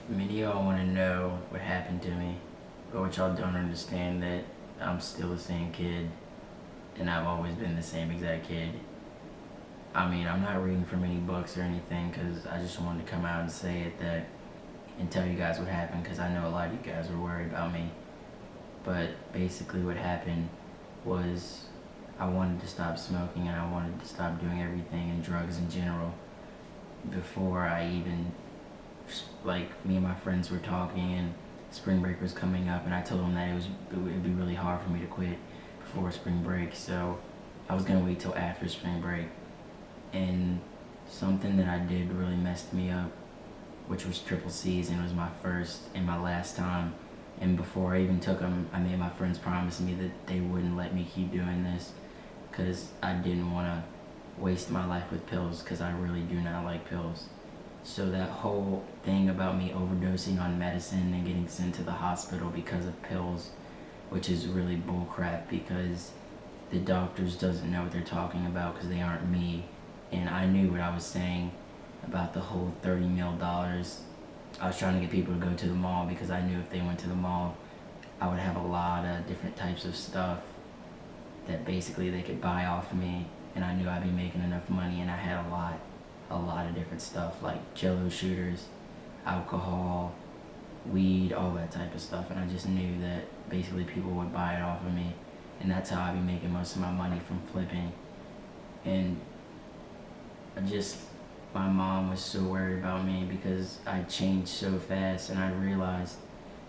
Many of y'all want to know what happened to me, but what y'all don't understand that I'm still the same kid, and I've always been the same exact kid. I mean, I'm not reading from any books or anything, because I just wanted to come out and say it that and tell you guys what happened, because I know a lot of you guys were worried about me. But basically what happened was I wanted to stop smoking and I wanted to stop doing everything and drugs in general before I even, like, me and my friends were talking and spring break was coming up, and I told them that it'd be really hard for me to quit before spring break, so I was gonna wait till after spring break. And something that I did really messed me up, which was triple C's, and it was my first and my last time. And before I even took them, I made my friends promise me that they wouldn't let me keep doing this, because I didn't want to waste my life with pills, because I really do not like pills. So that whole thing about me overdosing on medicine and getting sent to the hospital because of pills, which is really bullcrap, because the doctors doesn't know what they're talking about, because they aren't me. And I knew what I was saying about the whole $30 million. I was trying to get people to go to the mall, because I knew if they went to the mall, I would have a lot of different types of stuff that basically they could buy off me, and I knew I'd be making enough money, and I had a lot of different stuff, like jello shooters, alcohol, weed, all that type of stuff, and I just knew that basically people would buy it off of me, and that's how I'd be making most of my money, from flipping. And my mom was so worried about me because I changed so fast, and I realized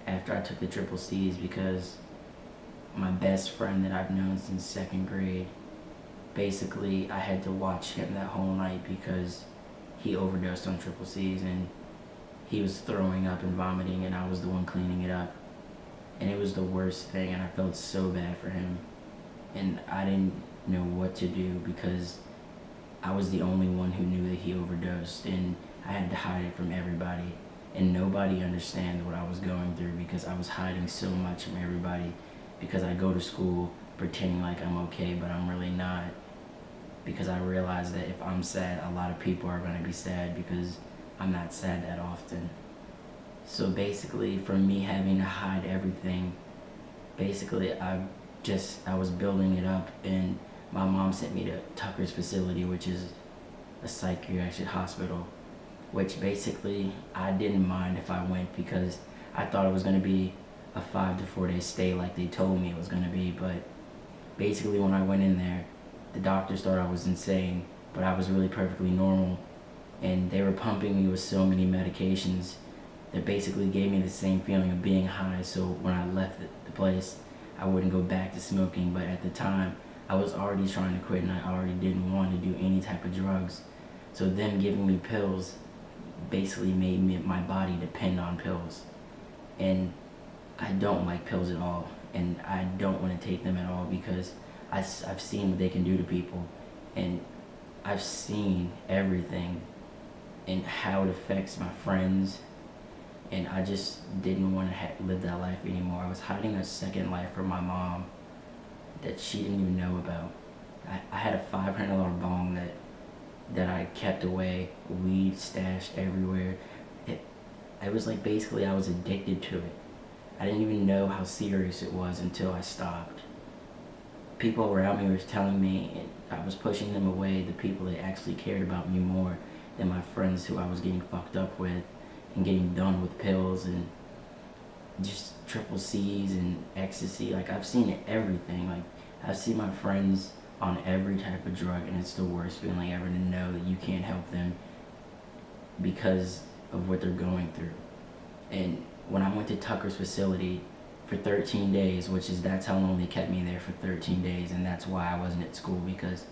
after I took the triple C's, because my best friend that I've known since second grade, basically I had to watch him that whole night because he overdosed on triple C's, and he was throwing up and vomiting, and I was the one cleaning it up, and it was the worst thing, and I felt so bad for him, and I didn't know what to do, because I was the only one who knew that he overdosed, and I had to hide it from everybody, and nobody understands what I was going through, because I was hiding so much from everybody, because I go to school pretending like I'm okay, but I'm really not, because I realized that if I'm sad, a lot of people are going to be sad, because I'm not sad that often. So basically, for me having to hide everything, basically I was building it up, and my mom sent me to Tucker's facility, which is a psychiatric hospital, which basically I didn't mind if I went, because I thought it was going to be a 5 to 4 day stay like they told me it was going to be. But basically when I went in there, the doctors thought I was insane, but I was really perfectly normal, and they were pumping me with so many medications that basically gave me the same feeling of being high, so when I left the place I wouldn't go back to smoking. But at the time I was already trying to quit, and I already didn't want to do any type of drugs. So them giving me pills basically made my body depend on pills. And I don't like pills at all, and I don't want to take them at all, because I've seen what they can do to people, and I've seen everything and how it affects my friends, and I just didn't want to live that life anymore. I was hiding a second life from my mom that she didn't even know about. I had a $500 bong that I kept away, weed stashed everywhere. It was like basically I was addicted to it. I didn't even know how serious it was until I stopped. People around me were telling me, and I was pushing them away, the people that actually cared about me more than my friends who I was getting fucked up with and getting done with pills and just triple C's and ecstasy. Like, I've seen everything. Like, I've seen my friends on every type of drug, and it's the worst feeling ever to know that you can't help them because of what they're going through. And when I went to Tucker's facility for 13 days, that's how long they kept me there, for 13 days, and that's why I wasn't at school, because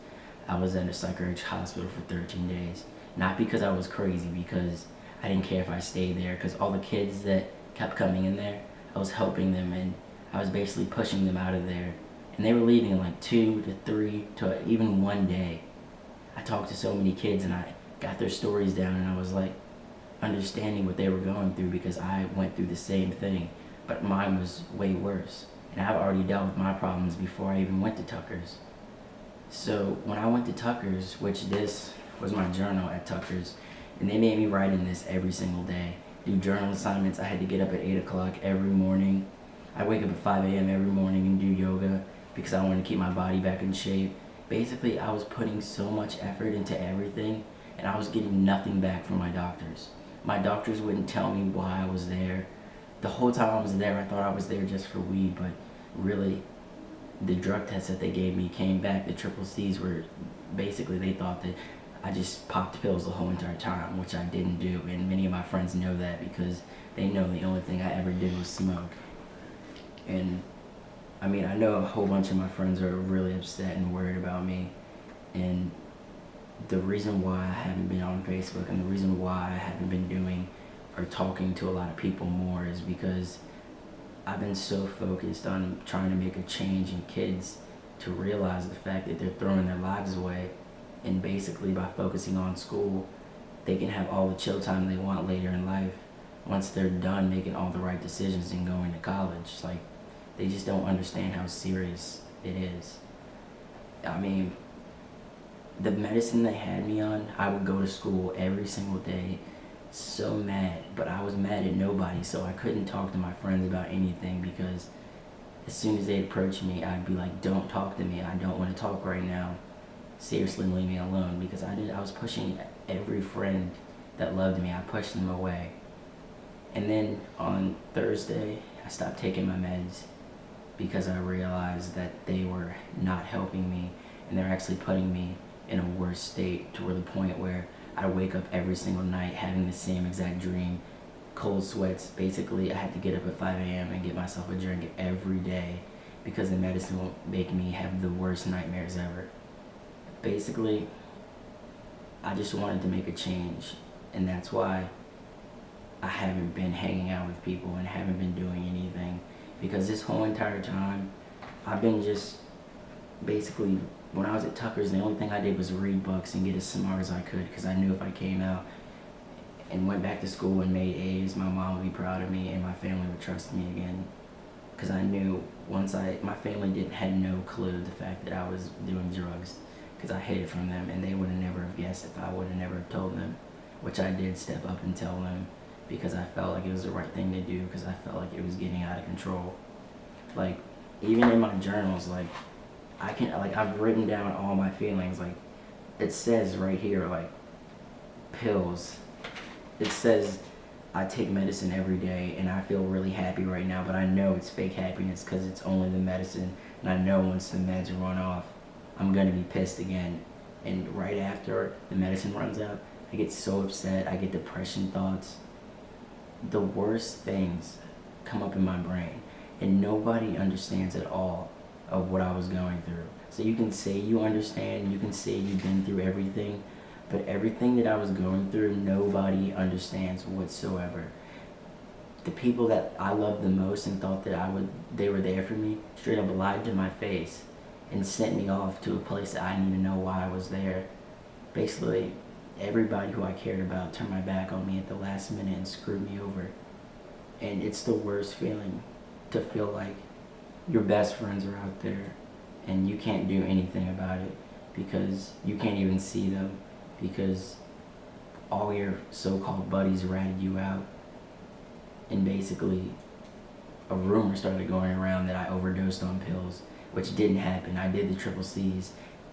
I was at a psychiatric hospital for 13 days. Not because I was crazy, because I didn't care if I stayed there, because all the kids that kept coming in there, I was helping them, and I was basically pushing them out of there. And they were leaving in like 2 to 3 to even 1 day. I talked to so many kids, and I got their stories down, and I was like understanding what they were going through, because I went through the same thing, but mine was way worse. And I've already dealt with my problems before I even went to Tucker's. So when I went to Tucker's, which this was my journal at Tucker's, and they made me write in this every single day. do journal assignments. I had to get up at 8 o'clock every morning. I wake up at 5 a.m. every morning and do yoga because I wanted to keep my body back in shape. Basically, I was putting so much effort into everything, and I was getting nothing back from my doctors. My doctors wouldn't tell me why I was there. The whole time I was there, I thought I was there just for weed, but really, the drug tests that they gave me came back. The triple C's were basically, they thought that I just popped pills the whole entire time, which I didn't do, and many of my friends know that because they know the only thing I ever did was smoke. And I mean, I know a whole bunch of my friends are really upset and worried about me, and the reason why I haven't been on Facebook and the reason why I haven't been doing or talking to a lot of people more is because I've been so focused on trying to make a change in kids to realize the fact that they're throwing their lives away, and basically by focusing on school, they can have all the chill time they want later in life once they're done making all the right decisions and going to college. Like, they just don't understand how serious it is. I mean, the medicine they had me on, I would go to school every single day so mad, but I was mad at nobody, so I couldn't talk to my friends about anything because as soon as they'd approach me, I'd be like, don't talk to me, I don't want to talk right now. Seriously, leave me alone, because I was pushing every friend that loved me, I pushed them away. And then on Thursday, I stopped taking my meds because I realized that they were not helping me, and they're actually putting me in a worse state, to where the point where I wake up every single night having the same exact dream, cold sweats. Basically, I had to get up at 5 a.m. and get myself a drink every day because the medicine will make me have the worst nightmares ever. Basically, I just wanted to make a change, and that's why I haven't been hanging out with people and haven't been doing anything, because this whole entire time I've been just basically, when I was at Tucker's, the only thing I did was read books and get as smart as I could, because I knew if I came out and went back to school and made A's, my mom would be proud of me and my family would trust me again. Because I knew my family had no clue the fact that I was doing drugs, because I hid it from them, and they would have never have guessed if I would have never told them, which I did step up and tell them because I felt like it was the right thing to do, because I felt like it was getting out of control. Like, even in my journals, like, I've written down all my feelings. Like, it says right here, like, pills. It says I take medicine every day and I feel really happy right now, but I know it's fake happiness because it's only the medicine, and I know once the meds run off, I'm gonna be pissed again. And right after the medicine runs out, I get so upset, I get depression thoughts. The worst things come up in my brain, and nobody understands at all of what I was going through. So you can say you understand, you can say you've been through everything, but everything that I was going through, nobody understands whatsoever. The people that I loved the most and thought that they were there for me, straight up lied to my face and sent me off to a place that I didn't even know why I was there. Basically, everybody who I cared about turned my back on me at the last minute and screwed me over. And it's the worst feeling to feel like your best friends are out there and you can't do anything about it because you can't even see them, because all your so-called buddies ratted you out. And basically, a rumor started going around that I overdosed on pills, which didn't happen. I did the triple C's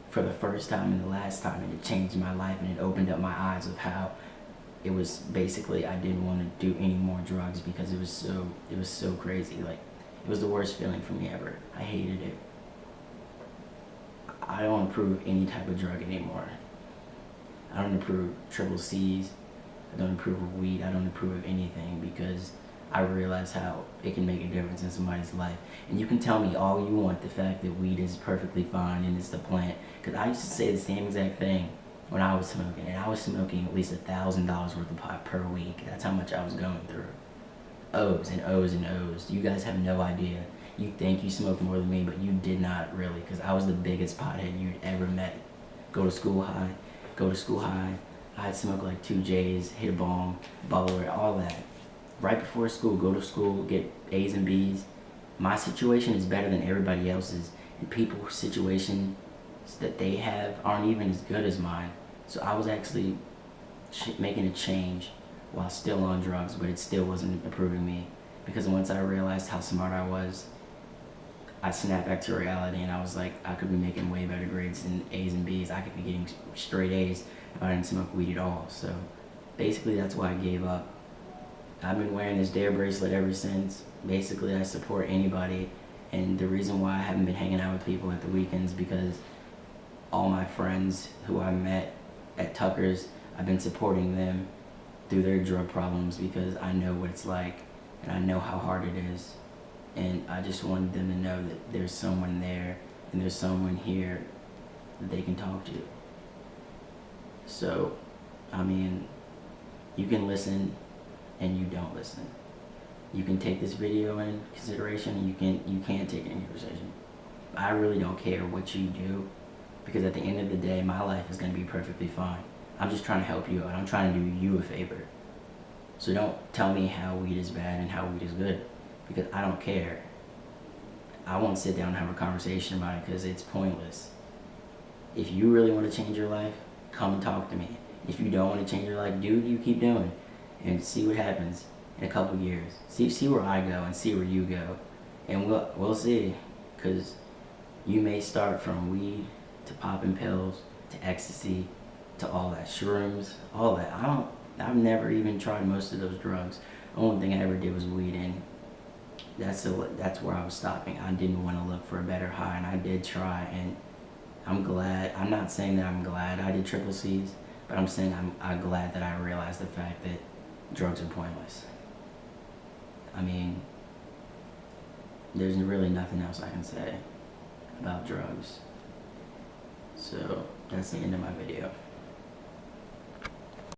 for the first time and the last time, and it changed my life, and it opened up my eyes of how it was basically I didn't want to do any more drugs because it was so crazy. Like, it was the worst feeling for me ever. I hated it. I don't approve any type of drug anymore. I don't approve triple C's. I don't approve of weed. I don't approve of anything, because I realize how it can make a difference in somebody's life. And you can tell me all you want the fact that weed is perfectly fine and it's the plant, because I used to say the same exact thing when I was smoking, and I was smoking at least $1,000 worth of pot per week. That's how much I was going through. O's and O's and O's. You guys have no idea. You think you smoked more than me, but you did not really, because I was the biggest pothead you'd ever met. Go to school high. I'd smoke like 2 J's, hit a bong, bubble it, all that. Right before school, go to school, get A's and B's. My situation is better than everybody else's, and people's situations that they have aren't even as good as mine. So I was actually making a change while still on drugs, but it still wasn't improving me. Because once I realized how smart I was, I snapped back to reality, and I was like, I could be making way better grades than A's and B's. I could be getting straight A's if I didn't smoke weed at all. So basically that's why I gave up. I've been wearing this D.R.U.G.S bracelet ever since. Basically I support anybody, and the reason why I haven't been hanging out with people at the weekends because all my friends who I met at Tucker's, I've been supporting them through their drug problems because I know what it's like and I know how hard it is. And I just wanted them to know that there's someone there and there's someone here that they can talk to. So, I mean, you can listen and you don't listen. You can take this video in consideration and you can't take it in consideration. I really don't care what you do, because at the end of the day, my life is going to be perfectly fine. I'm just trying to help you out. I'm trying to do you a favor. So don't tell me how weed is bad and how weed is good, because I don't care. I won't sit down and have a conversation about it because it's pointless. If you really want to change your life, come and talk to me. If you don't want to change your life, dude, you keep doing and see what happens in a couple years. See where I go and see where you go, and we'll see. Because you may start from weed to popping pills to ecstasy to all that, shrooms, all that. I've never even tried most of those drugs. The only thing I ever did was weed, and that's where I was stopping. I didn't want to look for a better high, and I did try, and I'm glad. I'm not saying that I'm glad I did triple C's, but I'm saying I'm glad that I realized the fact that drugs are pointless. I mean, there's really nothing else I can say about drugs. So that's the end of my video.